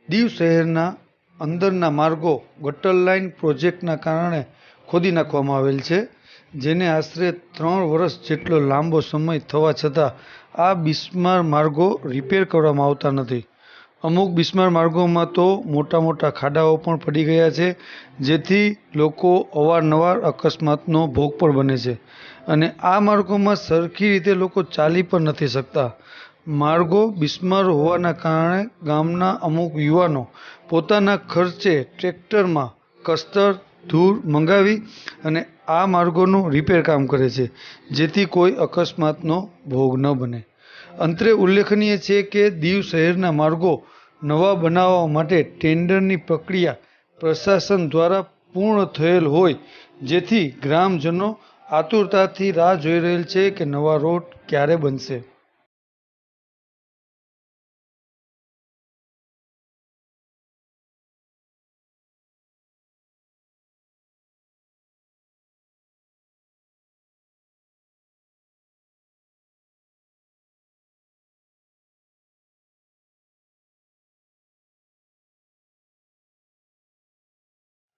દીવ શહેરના અંદરના માર્ગો ગટર લાઇન પ્રોજેક્ટના કારણે ખોદી નાખવામાં આવેલ છે, જેને આશરે 3 વર્ષ જેટલો લાંબો સમય થવા છતાં આ બિસ્માર માર્ગો રિપેર કરવામાં આવતા નથી. અમુક બિસ્માર માર્ગોમાં તો મોટા મોટા ખાડાઓ પણ પડી ગયા છે, જેથી લોકો અવારનવાર અકસ્માતનો ભોગ પણ બને છે અને આ માર્ગોમાં સરખી રીતે લોકો ચાલી પણ નથી શકતા. માર્ગો બિસ્માર હોવાના કારણે ગામના અમુક યુવાનો પોતાના ખર્ચે ટ્રેક્ટરમાં કસ્તર, ધૂળ મંગાવી અને આ માર્ગોનું રિપેર કામ કરે છે, જેથી કોઈ અકસ્માતનો ભોગ ન બને. અંતરે ઉલ્લેખનીય છે કે દીવ શહેરના માર્ગો નવા બનાવવા માટે ટેન્ડરની પ્રક્રિયા પ્રશાસન દ્વારા પૂર્ણ થયેલ હોય, જેથી ગ્રામજનો આતુરતાથી રાહ જોઈ રહેલ છે કે નવા રોડ ક્યારે બનશે.